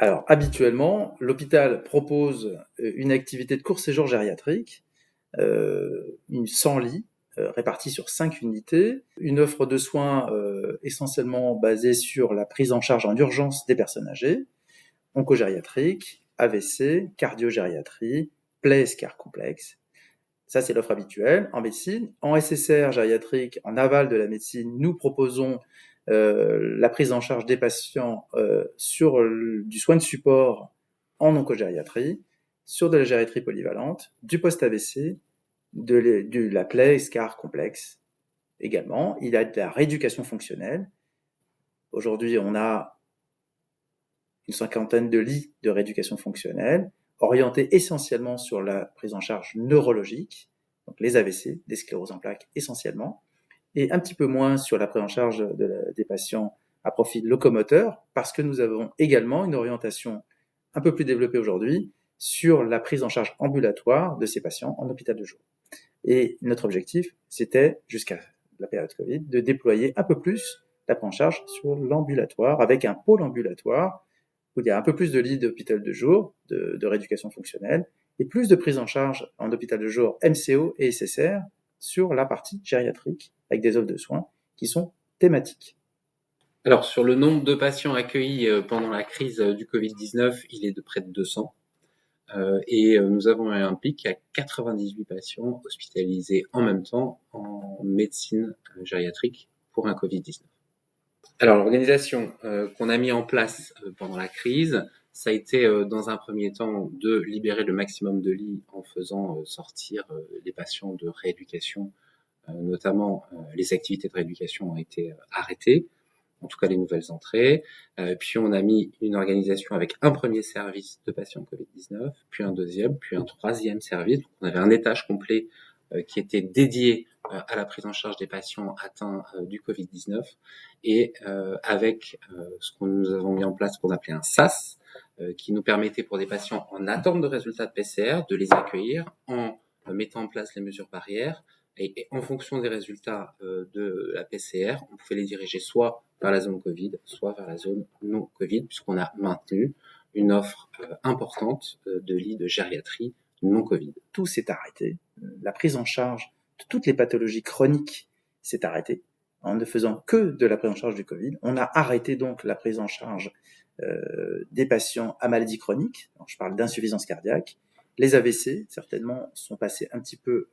Alors, habituellement, l'hôpital propose une activité de court séjour gériatrique, 100 lits répartis sur 5 unités, une offre de soins essentiellement basée sur la prise en charge en urgence des personnes âgées, oncogériatrique, AVC, cardiogériatrie, plaie scar complexe. Ça, c'est l'offre habituelle en médecine. En SSR gériatrique, en aval de la médecine, nous proposons la prise en charge des patients sur du soin de support en oncogériatrie, sur de la gériatrie polyvalente, du post-AVC, de la plaie scar complexe également. Il y a de la rééducation fonctionnelle. Aujourd'hui, on a une cinquantaine de lits de rééducation fonctionnelle, orientés essentiellement sur la prise en charge neurologique, donc les AVC, des scléroses en plaques essentiellement, et un petit peu moins sur la prise en charge des patients à profil locomoteur, parce que nous avons également une orientation un peu plus développée aujourd'hui sur la prise en charge ambulatoire de ces patients en hôpital de jour. Et notre objectif, c'était, jusqu'à la période Covid, de déployer un peu plus la prise en charge sur l'ambulatoire, avec un pôle ambulatoire où il y a un peu plus de lits d'hôpital de jour, de rééducation fonctionnelle, et plus de prise en charge en hôpital de jour MCO et SSR sur la partie gériatrique, avec des offres de soins qui sont thématiques. Alors, sur le nombre de patients accueillis pendant la crise du Covid-19, il est de près de 200. Et nous avons eu un pic à 98 patients hospitalisés en même temps en médecine gériatrique pour un Covid-19. Alors, l'organisation qu'on a mis en place pendant la crise, ça a été dans un premier temps de libérer le maximum de lits en faisant sortir les patients de rééducation, notamment les activités de rééducation ont été arrêtées, en tout cas les nouvelles entrées. Puis on a mis une organisation avec un premier service de patients Covid-19, puis un deuxième, puis un troisième service. Donc on avait un étage complet qui était dédié à la prise en charge des patients atteints du Covid-19 et avec ce que nous avons mis en place, qu'on appelait un SAS, qui nous permettait pour des patients en attente de résultats de PCR de les accueillir en mettant en place les mesures barrières et en fonction des résultats de la PCR, on pouvait les diriger soit vers la zone Covid, soit vers la zone non Covid, puisqu'on a maintenu une offre importante de lits de gériatrie non Covid. Tout s'est arrêté. La prise en charge de toutes les pathologies chroniques s'est arrêtée en ne faisant que de la prise en charge du Covid. On a arrêté donc la prise en charge des patients à maladie chronique. Alors, je parle d'insuffisance cardiaque. Les AVC, certainement, sont passés un petit peu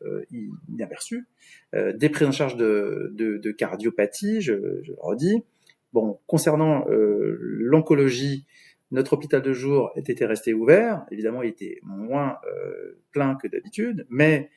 inaperçus. Des prises en charge de cardiopathie, je le redis. Bon, concernant l'oncologie, notre hôpital de jour était resté ouvert. Évidemment, il était moins plein que d'habitude, mais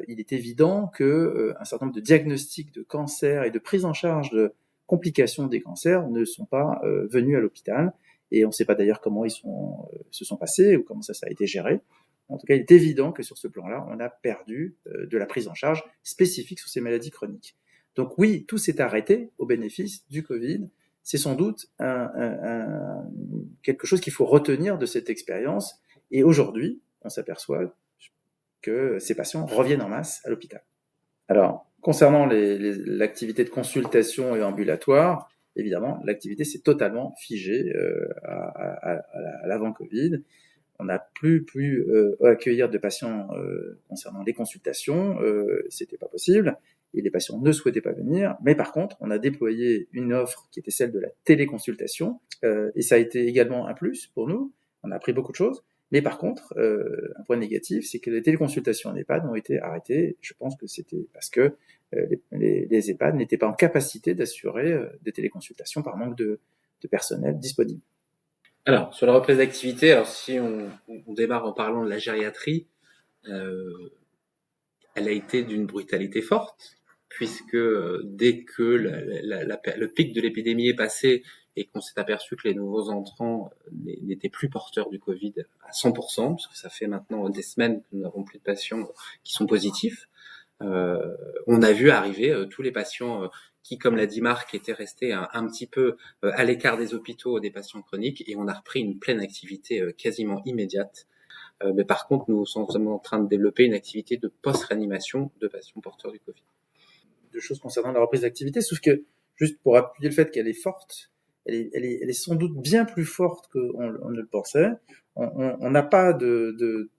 il est évident que un certain nombre de diagnostics de cancer et de prise en charge de complications des cancers ne sont pas venus à l'hôpital. Et on ne sait pas d'ailleurs comment se sont passés ou comment ça a été géré. En tout cas, il est évident que sur ce plan-là, on a perdu de la prise en charge spécifique sur ces maladies chroniques. Donc oui, tout s'est arrêté au bénéfice du Covid. C'est sans doute quelque chose qu'il faut retenir de cette expérience. Et aujourd'hui, on s'aperçoit que ces patients reviennent en masse à l'hôpital. Alors, concernant l'activité de consultation et ambulatoire, évidemment, l'activité s'est totalement figée à l'avant-Covid. On n'a plus pu accueillir de patients concernant les consultations, c'était pas possible, et les patients ne souhaitaient pas venir. Mais par contre, on a déployé une offre qui était celle de la téléconsultation, et ça a été également un plus pour nous. On a appris beaucoup de choses. Mais par contre, un point négatif, c'est que les téléconsultations en EHPAD ont été arrêtées. Je pense que c'était parce que les EHPAD n'étaient pas en capacité d'assurer des téléconsultations par manque de personnel disponible. Alors, sur la reprise d'activité, alors si on démarre en parlant de la gériatrie, elle a été d'une brutalité forte, puisque dès que le pic de l'épidémie est passé et qu'on s'est aperçu que les nouveaux entrants n'étaient plus porteurs du Covid à 100%, parce que ça fait maintenant des semaines que nous n'avons plus de patients qui sont positifs, on a vu arriver tous les patients qui, comme l'a dit Marc, étaient restés un petit peu à l'écart des hôpitaux des patients chroniques, et on a repris une pleine activité quasiment immédiate. Mais par contre, nous sommes en train de développer une activité de post-réanimation de patients porteurs du Covid. De choses concernant la reprise d'activité, sauf que, juste pour appuyer le fait qu'elle est forte, elle est sans doute bien plus forte qu'on ne le pensait. On n'a pas de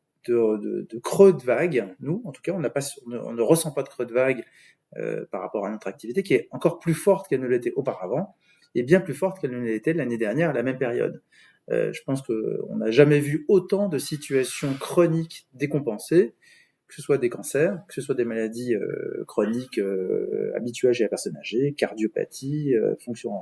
creux de vague, nous, en tout cas, on ne ressent pas de creux de vague par rapport à notre activité, qui est encore plus forte qu'elle ne l'était auparavant, et bien plus forte qu'elle ne l'était l'année dernière à la même période. Je pense qu'on n'a jamais vu autant de situations chroniques décompensées, que ce soit des cancers, que ce soit des maladies chroniques habituelles chez la personne âgée, cardiopathie, fonction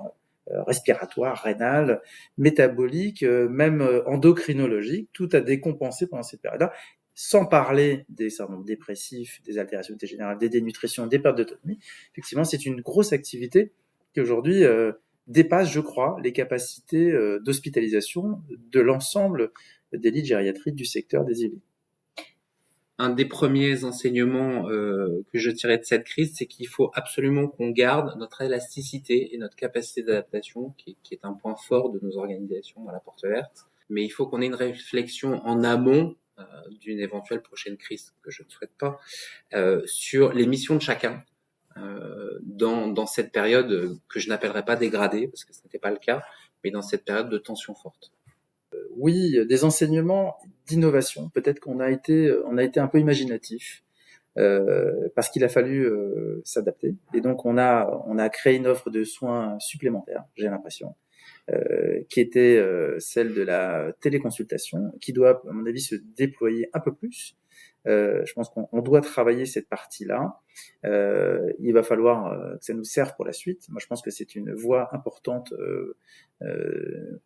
respiratoire, rénale, métabolique, même endocrinologique, tout a décompensé pendant cette période-là, sans parler des syndromes dépressifs, des altérations générales, des dénutritions, des pertes d'autonomie. Effectivement, c'est une grosse activité qui aujourd'hui dépasse, je crois, les capacités d'hospitalisation de l'ensemble des lits de gériatrie du secteur des Yvelines. Un des premiers enseignements que je tirais de cette crise, c'est qu'il faut absolument qu'on garde notre élasticité et notre capacité d'adaptation, qui est un point fort de nos organisations à la Porte Verte. Mais il faut qu'on ait une réflexion en amont d'une éventuelle prochaine crise, que je ne souhaite pas, sur les missions de chacun dans cette période que je n'appellerais pas dégradée, parce que ce n'était pas le cas, mais dans cette période de tension forte. Oui, des enseignements d'innovation. Peut-être qu'on a été un peu imaginatif parce qu'il a fallu s'adapter. Et donc on a créé une offre de soins supplémentaire, j'ai l'impression, qui était celle de la téléconsultation, qui doit, à mon avis, se déployer un peu plus. Je pense qu'on doit travailler cette partie-là. Il va falloir que ça nous serve pour la suite. Moi, je pense que c'est une voie importante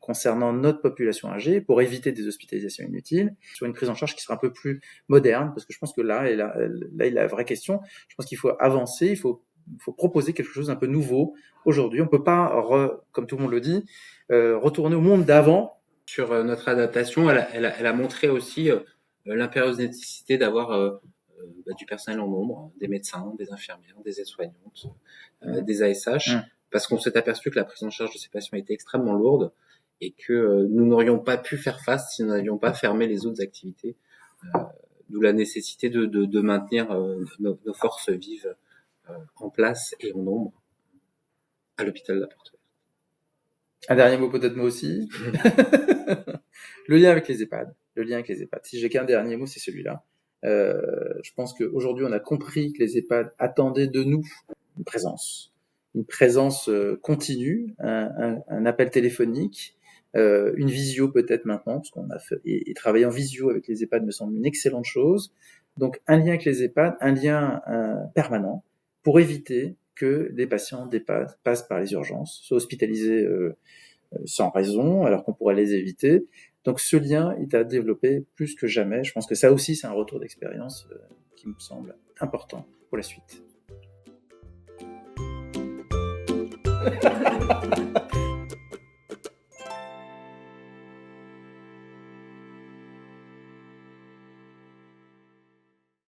concernant notre population âgée pour éviter des hospitalisations inutiles, sur une prise en charge qui sera un peu plus moderne, parce que je pense que là est la vraie question. Je pense qu'il faut avancer, il faut proposer quelque chose d'un peu nouveau aujourd'hui. On peut pas, comme tout le monde le dit, retourner au monde d'avant. Sur notre adaptation, elle a montré aussi l'impérieuse nécessité d'avoir du personnel en nombre, des médecins, des infirmières, des aides-soignantes, des ASH, parce qu'on s'est aperçu que la prise en charge de ces patients était extrêmement lourde et que nous n'aurions pas pu faire face si nous n'avions pas fermé les autres activités, d'où la nécessité de maintenir nos forces vives en place et en nombre à l'hôpital de la Porte Verte. Un dernier mot peut-être moi aussi. Le lien avec les EHPAD. Si j'ai qu'un dernier mot, c'est celui-là. Je pense qu'aujourd'hui, on a compris que les EHPAD attendaient de nous une présence continue, un appel téléphonique, une visio peut-être maintenant, parce qu'on a fait, et travailler en visio avec les EHPAD me semble une excellente chose. Donc un lien avec les EHPAD, un lien permanent pour éviter que les patients d'EHPAD passent par les urgences, soient hospitalisés sans raison, alors qu'on pourrait les éviter. Donc ce lien est à développer plus que jamais. Je pense que ça aussi, c'est un retour d'expérience qui me semble important pour la suite.